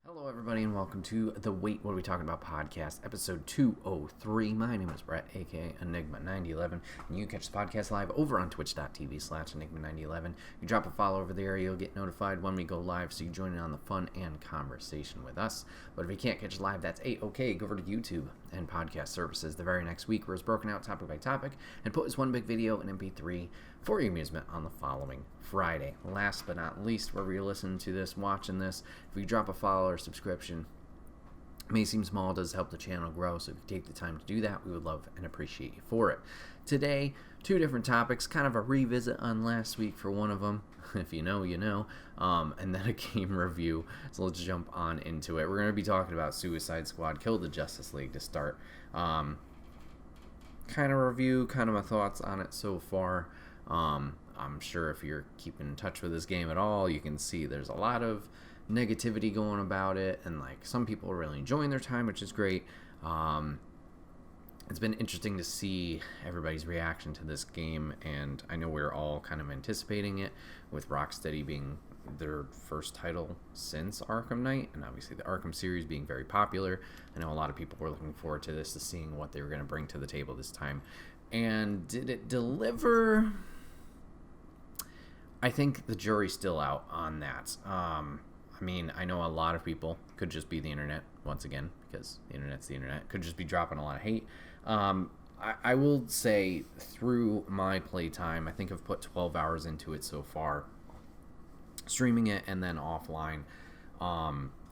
Hello, everybody, and welcome to the Wait, What Are We Talking About podcast, episode 203. My name is Bret, aka Enigma9011, and you can catch the podcast live over on twitch.tv/Enigma9011. You drop a follow over there, you'll get notified when we go live, so you join in on the fun and conversation with us. But if you can't catch it live, that's A-OK. Go over to YouTube and podcast services the very next week, where it's broken out topic by topic and put as one big video in MP3 for your amusement on the following Friday. Last but not least, wherever you're listening to this, watching this, if you drop a follow or subscription, it may seem small, it does help the channel grow, so if you take the time to do that, we would love and appreciate you for it. Today, two different topics, kind of a revisit on last week for one of them, if you know, you know, and then a game review, so let's jump on into it. We're going to be talking about Suicide Squad Kill the Justice League to start. Kind of review, kind of my thoughts on it so far. I'm sure if you're keeping in touch with this game at all, you can see there's a lot of negativity going about it, and like some people are really enjoying their time, which is great. It's been interesting to see everybody's reaction to this game, and I know we're all kind of anticipating it, with Rocksteady being their first title since Arkham Knight, and obviously the Arkham series being very popular. I know a lot of people were looking forward to this, to seeing what they were going to bring to the table this time. And did it deliver? I think the jury's still out on that. I mean, I know a lot of people, could just be the internet, once again, because the internet's the internet, could just be dropping a lot of hate. I will say, through my playtime, I think I've put 12 hours into it so far, streaming it and then offline.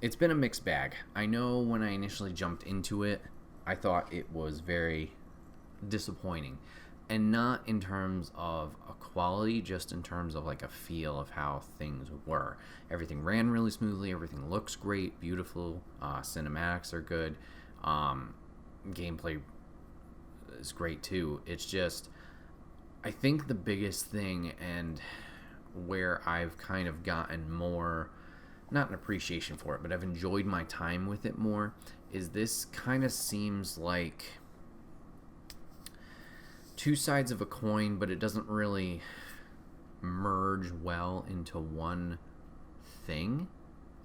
It's been a mixed bag. I know when I initially jumped into it, I thought it was very disappointing, and not in terms of a quality, just in terms of like a feel of how things were. Everything ran really smoothly, everything looks great, beautiful, cinematics are good, gameplay is great too. It's just, I think the biggest thing, and where I've kind of gotten more, not an appreciation for it, but I've enjoyed my time with it more, is this kind of seems like two sides of a coin, but it doesn't really merge well into one thing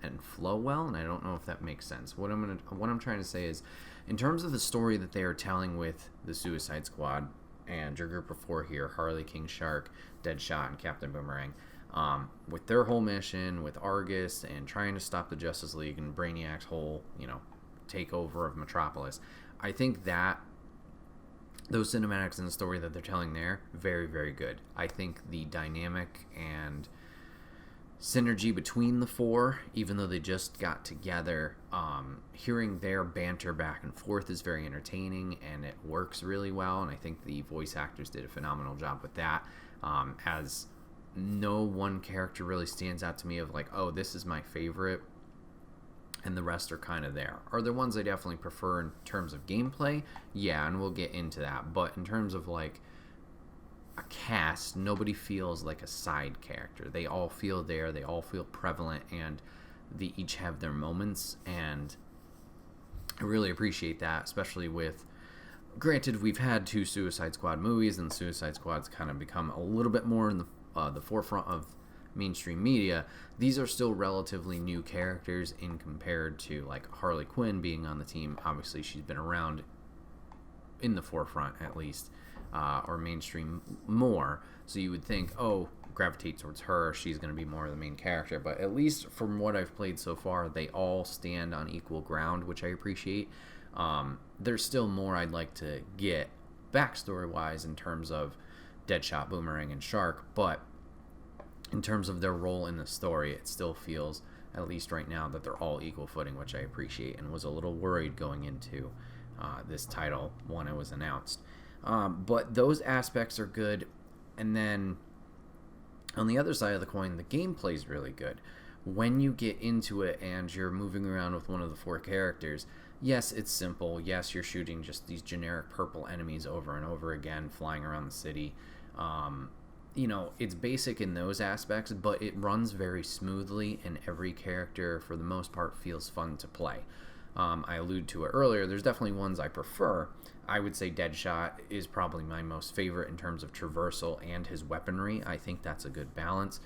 and flow well, and I don't know if that makes sense. What I'm trying to say is, in terms of the story that they are telling with the Suicide Squad and your group of four here, Harley, King Shark, Deadshot, and Captain Boomerang, with their whole mission with Argus and trying to stop the Justice League and Brainiac's whole, takeover of Metropolis, I think that those cinematics and the story that they're telling there, very, very good. I think the dynamic and synergy between the four, even though they just got together, hearing their banter back and forth is very entertaining, and it works really well, and I think the voice actors did a phenomenal job with that, as no one character really stands out to me of like, oh, this is my favorite, and the rest are kind of there. Are there ones I definitely prefer in terms of gameplay? Yeah, and we'll get into that. But in terms of like a cast, nobody feels like a side character. They all feel there, they all feel prevalent, and they each have their moments, and I really appreciate that, especially with, granted, we've had two Suicide Squad movies, and Suicide Squad's kind of become a little bit more in the forefront of mainstream media. These are still relatively new characters in compared to like Harley Quinn being on the team. Obviously she's been around in the forefront at least, or mainstream more, so you would think, oh, gravitate towards her, she's going to be more of the main character, but at least from what I've played so far, they all stand on equal ground, which I appreciate. There's still more I'd like to get backstory wise in terms of Deadshot, Boomerang, and Shark, but in terms of their role in the story, it still feels, at least right now, that they're all equal footing, which I appreciate, and was a little worried going into this title when it was announced. But those aspects are good, and then on the other side of the coin, the gameplay is really good. When you get into it and you're moving around with one of the four characters, yes, it's simple. Yes, you're shooting just these generic purple enemies over and over again, flying around the city. It's basic in those aspects, but it runs very smoothly, and every character, for the most part, feels fun to play. I alluded to it earlier. There's definitely ones I prefer. I would say Deadshot is probably my most favorite in terms of traversal and his weaponry. I think that's a good balance.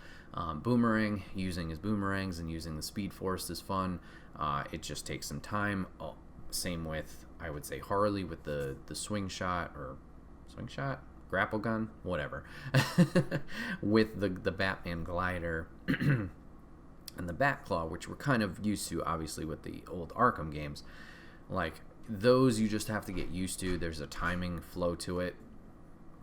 Boomerang, using his boomerangs and using the Speed Force is fun. It just takes some time. Same with, I would say, Harley with the swing shot, grapple gun, whatever. With the Batman glider and the Batclaw, which we're kind of used to, obviously, with the old Arkham games. Like, those you just have to get used to. There's a timing flow to it.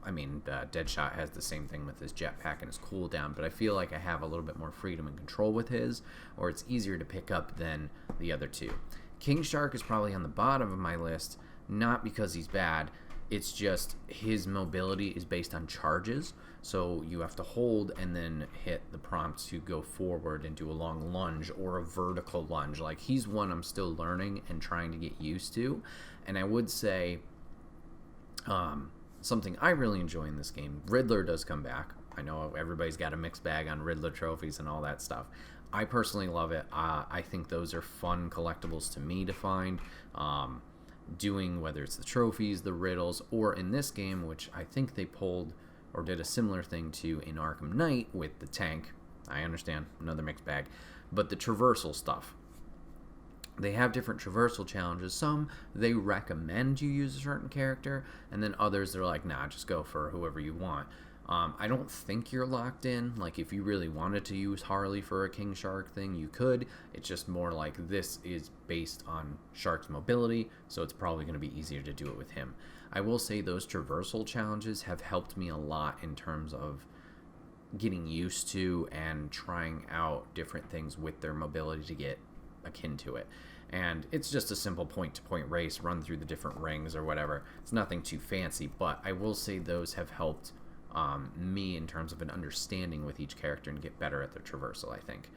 I mean, Deadshot has the same thing with his jetpack and his cooldown, but I feel like I have a little bit more freedom and control with his, or it's easier to pick up than the other two. King Shark is probably on the bottom of my list, not because he's bad. It's just his mobility is based on charges, so you have to hold and then hit the prompt to go forward and do a long lunge or a vertical lunge. Like, he's one I'm still learning and trying to get used to. And I would say something I really enjoy in this game, Riddler does come back. I know everybody's got a mixed bag on Riddler trophies and all that stuff. I personally love it. I think those are fun collectibles to me to find. Doing whether it's the trophies, the riddles, or in this game, which I think they pulled or did a similar thing to in Arkham Knight with the tank. I understand, another mixed bag. But the traversal stuff. They have different traversal challenges. Some, they recommend you use a certain character, and then others, they're like, nah, just go for whoever you want. I don't think you're locked in. Like, if you really wanted to use Harley for a King Shark thing, you could. It's just more like this is based on Shark's mobility, so it's probably going to be easier to do it with him. I will say those traversal challenges have helped me a lot in terms of getting used to and trying out different things with their mobility to get akin to it. And it's just a simple point-to-point race, run through the different rings or whatever. It's nothing too fancy, but I will say those have helped me in terms of an understanding with each character and get better at their traversal, I think.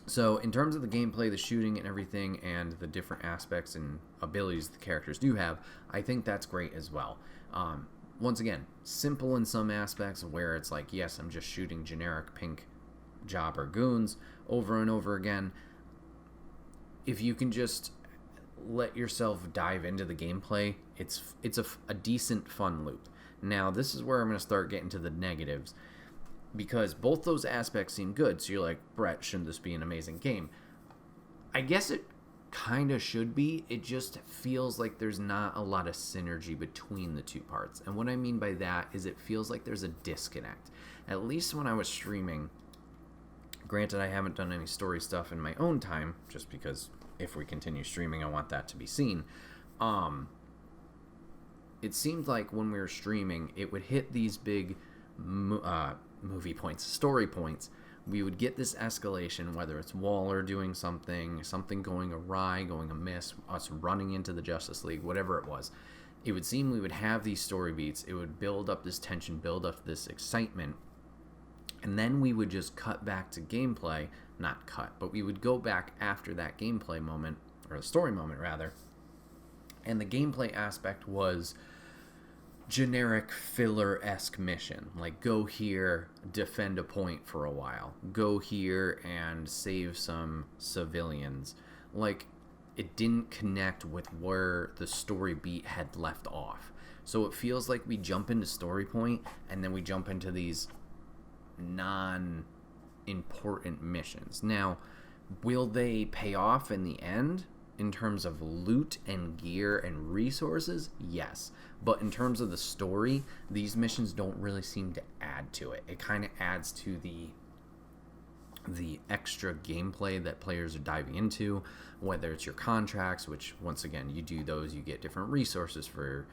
So in terms of the gameplay, the shooting and everything, and the different aspects and abilities the characters do have, I think that's great as well. Once again, simple in some aspects where it's like, yes, I'm just shooting generic pink jobber goons over and over again. If you can just let yourself dive into the gameplay, it's a decent fun loop. Now, this is where I'm going to start getting to the negatives, because both those aspects seem good. So you're like, Bret, shouldn't this be an amazing game? I guess it kind of should be. It just feels like there's not a lot of synergy between the two parts. And what I mean by that is it feels like there's a disconnect. At least when I was streaming, granted, I haven't done any story stuff in my own time, just because if we continue streaming, I want that to be seen. It seemed like when we were streaming, it would hit these big movie points, story points. We would get this escalation, whether it's Waller doing something going awry, going amiss, us running into the Justice League, whatever it was. It would seem we would have these story beats. It would build up this tension, build up this excitement. And then we would just cut back to gameplay. Not cut, but we would go back after that gameplay moment, or the story moment, rather. And the gameplay aspect was generic filler-esque mission. Like, go here, defend a point for a while. Go here and save some civilians. Like, it didn't connect with where the story beat had left off. So it feels like we jump into story point, and then we jump into these non-important missions. Now, will they pay off in the end in terms of loot and gear and resources? Yes. But in terms of the story, these missions don't really seem to add to it. It kind of adds to the extra gameplay that players are diving into, whether it's your contracts, which once again, you do those, you get different resources for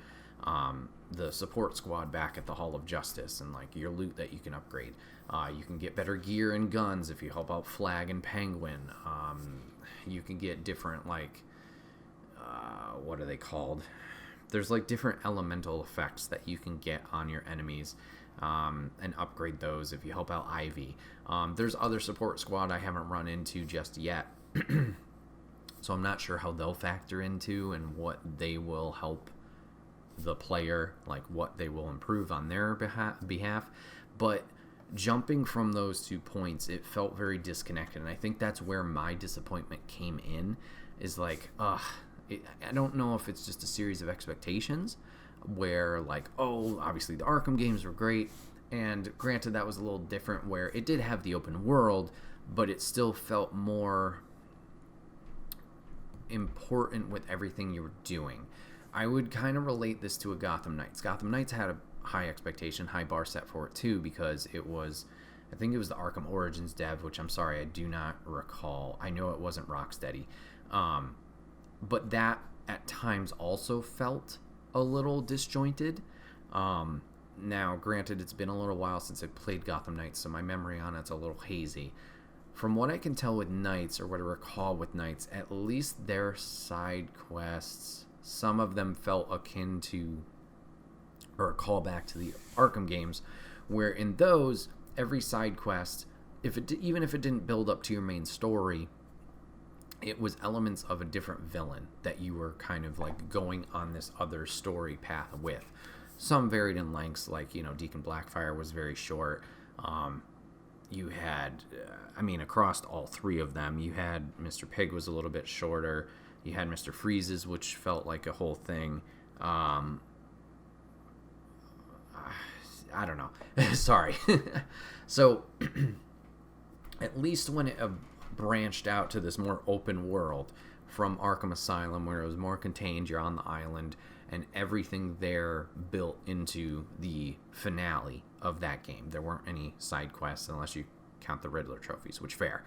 the support squad back at the Hall of Justice, and like your loot that you can upgrade. You can get better gear and guns if you help out Flag and Penguin. You can get different, like, what are they called? There's like different elemental effects that you can get on your enemies, and upgrade those if you help out Ivy. There's other support squad I haven't run into just yet, so I'm not sure how they'll factor into and what they will help the player, like what they will improve on their behalf. But jumping from those 2 points, it felt very disconnected, and I think that's where my disappointment came in. Is like, I don't know if it's just a series of expectations where, like, oh, obviously the Arkham games were great, and granted that was a little different where it did have the open world, but it still felt more important with everything you were doing. I would kind of relate this to a Gotham Knights. Gotham Knights had a high expectation, high bar set for it too, because it was, I think it was the Arkham Origins dev, which I'm sorry, I do not recall. I know it wasn't Rocksteady. But that at times also felt a little disjointed. Now, granted, it's been a little while since I played Gotham Knights, so my memory on it's a little hazy. From what I can tell with Knights, or what I recall with Knights, at least their side quests, some of them felt akin to, or a callback to the Arkham games, where in those, every side quest, even if it didn't build up to your main story, it was elements of a different villain that you were kind of like going on this other story path with. Some varied in lengths, like, Deacon Blackfire was very short. You had, across all 3 of them, you had Mr. Pig was a little bit shorter. You had Mr. Freeze's, which felt like a whole thing. I don't know. Sorry. So, at least when it branched out to this more open world from Arkham Asylum, where it was more contained, you're on the island, and everything there built into the finale of that game. There weren't any side quests unless you count the Riddler trophies, which fair.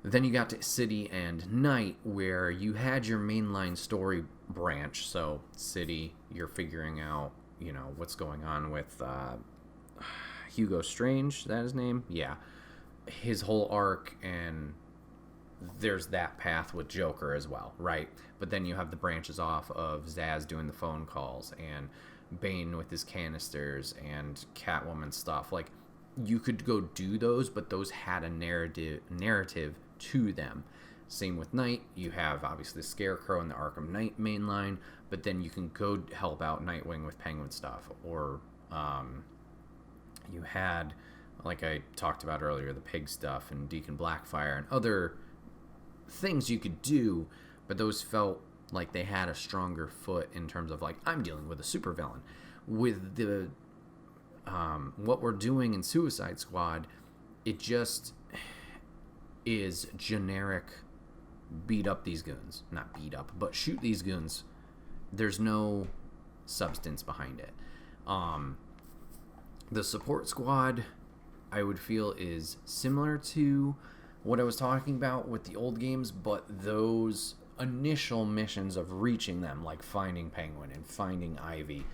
Then you got to City and Night, where you had your mainline story branch. So City, you're figuring out, what's going on with Hugo Strange, is that his name? Yeah. His whole arc, and there's that path with Joker as well, right? But then you have the branches off of Zsasz doing the phone calls, and Bane with his canisters, and Catwoman stuff. Like, you could go do those, but those had a narrative to them. Same with Night. You have, obviously, the Scarecrow and the Arkham Knight mainline, but then you can go help out Nightwing with Penguin stuff. Or you had, like I talked about earlier, the Pig stuff and Deacon Blackfire and other things you could do, but those felt like they had a stronger foot in terms of, like, I'm dealing with a supervillain. With the what we're doing in Suicide Squad, it just is generic beat up these goons. Not beat up, but shoot these goons. There's no substance behind it. The support squad, I would feel, is similar to what I was talking about with the old games, but those initial missions of reaching them, like finding Penguin and finding Ivy,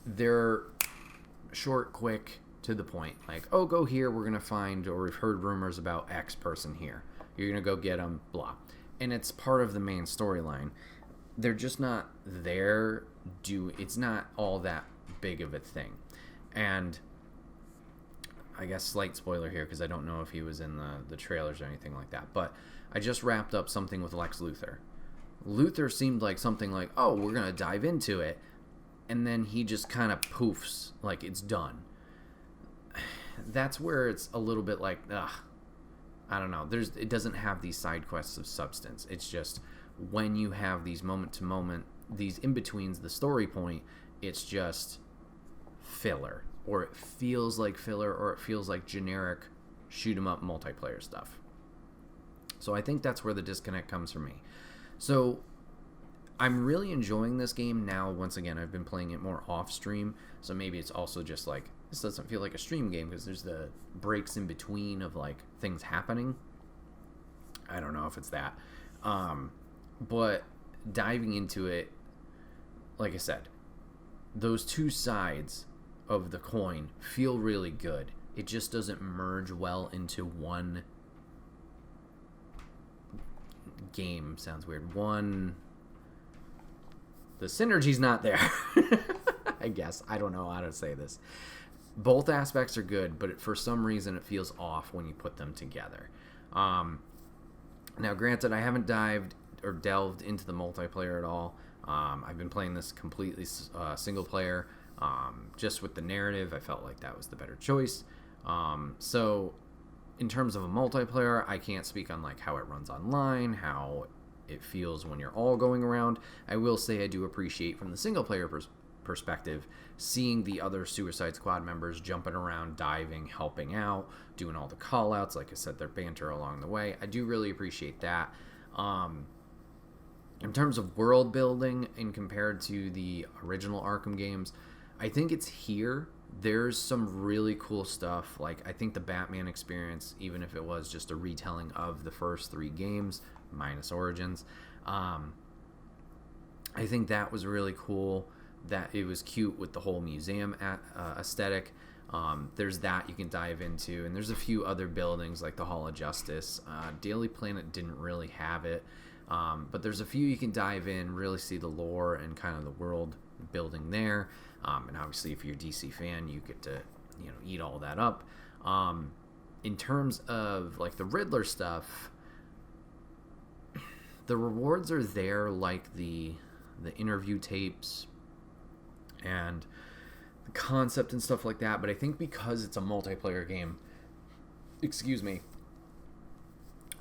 they're short, quick, to the point. Like, oh, go here, we're going to find, or we've heard rumors about X person here. You're going to go get them, blah. And it's part of the main storyline. They're just not there. It's not all that big of a thing. And I guess slight spoiler here, because I don't know if he was in the trailers or anything like that, but I just wrapped up something with Lex Luthor. Luthor seemed like something like, oh, we're going to dive into it, and then he just kind of poofs, like it's done. That's where it's a little bit like, I don't know. It doesn't have these side quests of substance. It's just when you have these moment-to-moment, these in-betweens, the story point, it's just filler. Or it feels like filler, or it feels like generic shoot-'em-up multiplayer stuff. So I think that's where the disconnect comes from me. So I'm really enjoying this game now. Once again, I've been playing it more off-stream, so maybe it's also just like, this doesn't feel like a stream game because there's the breaks in between of like things happening. I don't know if it's that. But diving into it, like I said, those two sides of the coin feel really good. It just doesn't merge well into one game. Sounds weird. The synergy's not there. I guess. I don't know how to say this. Both aspects are good, but for some reason it feels off when you put them together. Now, granted, I haven't dived or delved into the multiplayer at all. I've been playing this completely single player. Just with the narrative, I felt like that was the better choice. So in terms of a multiplayer, I can't speak on like how it runs online, how it feels when you're all going around. I will say I do appreciate from the single player perspective seeing the other Suicide Squad members jumping around, diving, helping out, doing all the call outs, like I said, their banter along the way. I do really appreciate that. In terms of world building and compared to the original Arkham games, I think it's here. There's some really cool stuff. Like, I think the Batman experience, even if it was just a retelling of the first 3 games, minus Origins, I think that was really cool. That it was cute with the whole museum aesthetic. There's that you can dive into, and there's a few other buildings like the Hall of Justice. Daily Planet didn't really have it, but there's a few you can dive in, really see the lore and kind of the world building there. And obviously, if you're a DC fan, you get to eat all that up. In terms of like the Riddler stuff, the rewards are there, like the interview tapes and the concept and stuff like that, but I think because it's a multiplayer game,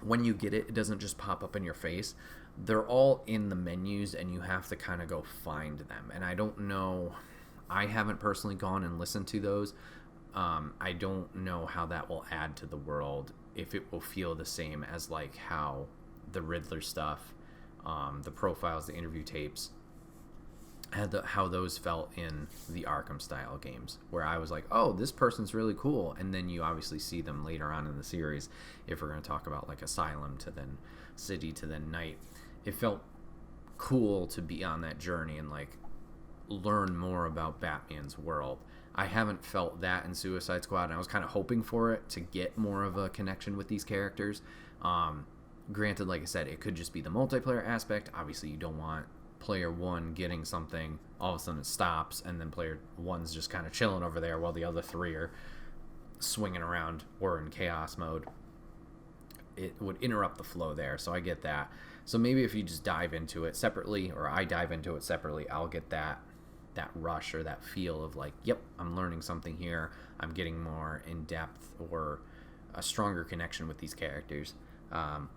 when you get it, it doesn't just pop up in your face. They're all in the menus, and you have to kind of go find them. And I don't know, I haven't personally gone and listened to those. I don't know how that will add to the world, if it will feel the same as like how the Riddler stuff, the profiles, the interview tapes, how those felt in the Arkham style games, where I was like, oh, this person's really cool, and then you obviously see them later on in the series. If we're going to talk about like Asylum to then City to then Night, it felt cool to be on that journey and like learn more about Batman's world. I haven't felt that in Suicide Squad, and I was kind of hoping for it to get more of a connection with these characters. Granted, like I said, it could just be the multiplayer aspect. Obviously, you don't want player 1 getting something, all of a sudden it stops, and then player 1's just kind of chilling over there while the other 3 are swinging around or in chaos mode. It would interrupt the flow there, so I get that. So maybe if you just dive into it separately, or I dive into it separately, I'll get that rush or that feel of like, yep, I'm learning something here, I'm getting more in depth or a stronger connection with these characters.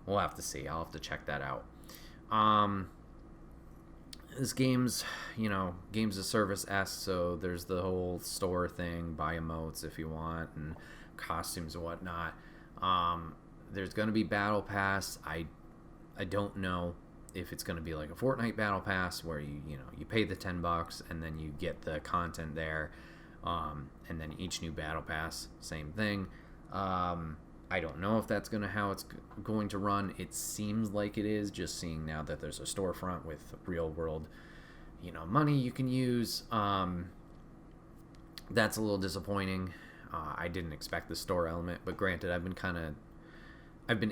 We'll have to see. I'll have to check that out. This game's, games of service-esque, so there's the whole store thing, buy emotes if you want, and costumes and whatnot. There's going to be Battle Pass. I don't know if it's going to be like a Fortnite Battle Pass where you pay the $10 and then you get the content there, and then each new Battle Pass, same thing. I don't know if that's how it's going to run. It seems like it is, just seeing now that there's a storefront with real world, money you can use. That's a little disappointing. I didn't expect the store element, but granted, I've been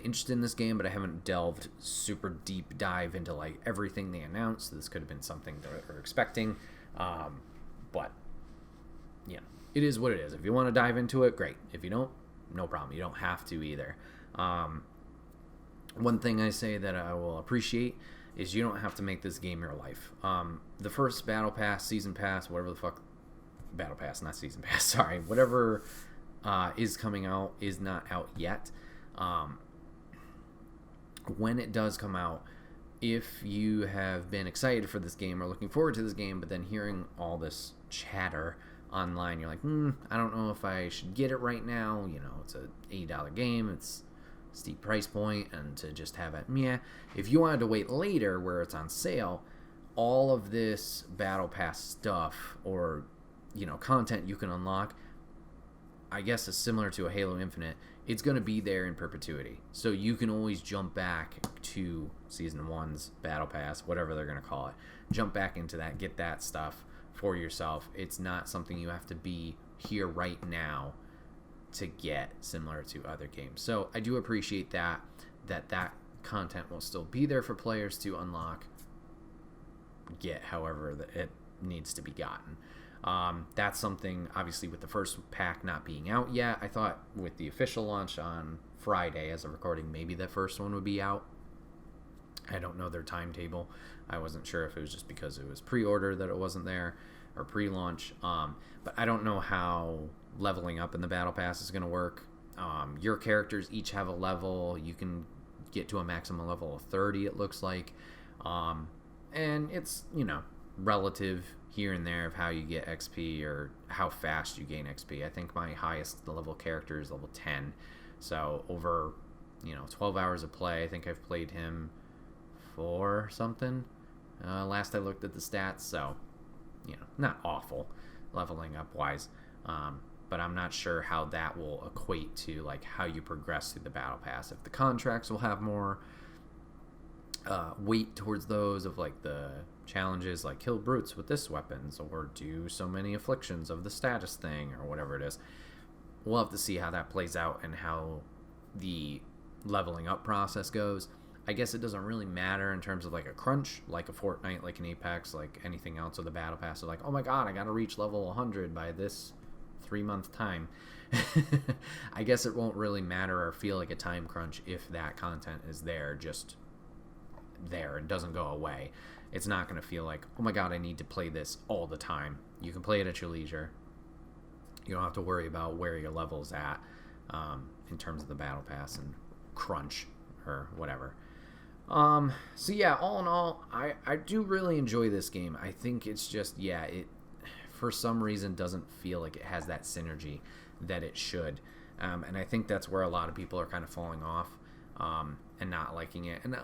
interested in this game, but I haven't delved super deep dive into like everything they announced. This could have been something they're expecting. But it is what it is. If you want to dive into it, great. If you don't, no problem. You don't have to either. One thing I say that I will appreciate is you don't have to make this game your life. The first Battle Pass, Season Pass, whatever the fuck, Battle Pass, not Season Pass, sorry, whatever is coming out is not out yet. When it does come out, if you have been excited for this game or looking forward to this game, but then hearing all this chatter online, you're like, I don't know if I should get it right now. It's a $80 game, it's a steep price point, and to just have it, if you wanted to wait later where it's on sale, all of this Battle Pass stuff or content you can unlock, I guess is similar to a Halo Infinite. It's going to be there in perpetuity, so you can always jump back to Season 1's Battle Pass, whatever they're going to call it, jump back into that, get that stuff for yourself. It's not something you have to be here right now to get, similar to other games. So I do appreciate that content will still be there for players to unlock, get however it needs to be gotten. That's something, obviously, with the first pack not being out yet. I thought with the official launch on Friday as a recording, maybe the first one would be out. I don't know their timetable. I wasn't sure if it was just because it was pre-order that it wasn't there. or pre-launch. But I don't know how leveling up in the battle pass is going to work. Your characters each have a level. You can get to a maximum level of 30, it looks like. And it's, relative here and there of how you get XP or how fast you gain XP. I think my highest level character is level 10. So over, 12 hours of play, I think I've played him 4 something. Last I looked at the stats, so, not awful leveling up wise. But I'm not sure how that will equate to like how you progress through the battle pass. If the contracts will have more weight towards those of like the challenges, like kill brutes with this weapons or do so many afflictions of the status thing or whatever it is. We'll have to see how that plays out and how the leveling up process goes. I guess it doesn't really matter in terms of like a crunch, like a Fortnite, like an Apex, like anything else of the battle pass. So like, oh my god, I gotta reach level 100 by this 3-month time. I guess it won't really matter or feel like a time crunch if that content is there, just there and doesn't go away. It's not going to feel like, oh my god, I need to play this all the time. You can play it at your leisure. You don't have to worry about where your level's at in terms of the battle pass and crunch or whatever. So yeah, all in all, I do really enjoy this game. I think it's just, it for some reason doesn't feel like it has that synergy that it should. And I think that's where a lot of people are kind of falling off and not liking it. And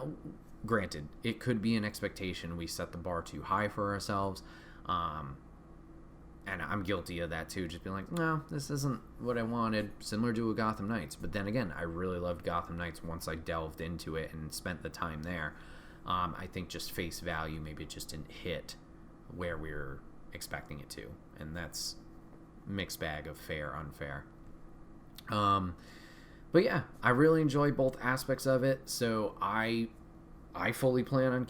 granted, it could be an expectation. We set the bar too high for ourselves. And I'm guilty of that too. Just being like, no, this isn't what I wanted. Similar to a Gotham Knights. But then again, I really loved Gotham Knights once I delved into it and spent the time there. I think just face value, maybe it just didn't hit where we were expecting it to. And that's mixed bag of fair, unfair. But yeah, I really enjoy both aspects of it. So I fully plan on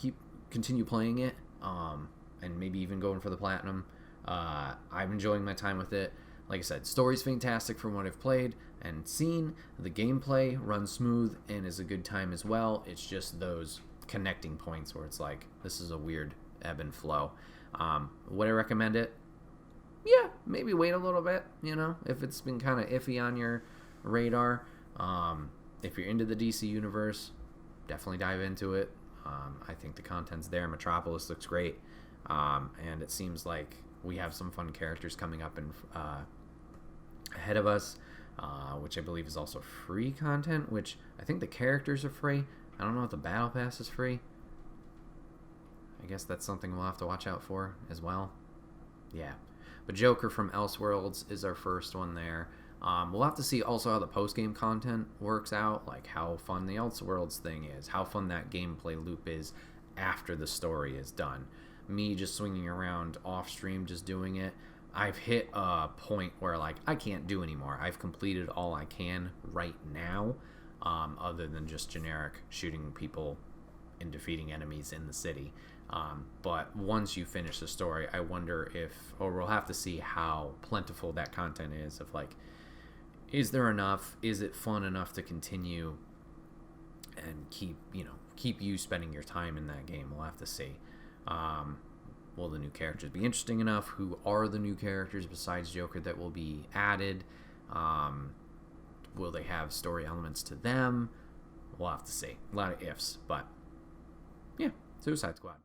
continue playing it, and maybe even going for the platinum. I'm enjoying my time with it. Like I said, story's fantastic from what I've played and seen. The gameplay runs smooth and is a good time as well. It's just those connecting points where it's like, this is a weird ebb and flow. Would I recommend it? Yeah, maybe wait a little bit, if it's been kind of iffy on your radar. If you're into the DC universe, definitely dive into it. I think the content's there. Metropolis looks great. And it seems like we have some fun characters coming up and ahead of us, which I believe is also free content, which I think the characters are free. I don't know if the battle pass is free. I guess that's something we'll have to watch out for as well. Yeah. But Joker from Elseworlds is our first one there. We'll have to see also how the post-game content works out, like how fun the Elseworlds thing is, how fun that gameplay loop is after the story is done. Me just swinging around off-stream, just doing it, I've hit a point where, like, I can't do anymore. I've completed all I can right now, other than just generic shooting people and defeating enemies in the city. But once you finish the story, I wonder or we'll have to see how plentiful that content is of, like, is there enough? Is it fun enough to continue and keep you spending your time in that game? We'll have to see. Will the new characters be interesting enough? Who are the new characters besides Joker that will be added? Will they have story elements to them? We'll have to see. A lot of ifs, but yeah, Suicide Squad.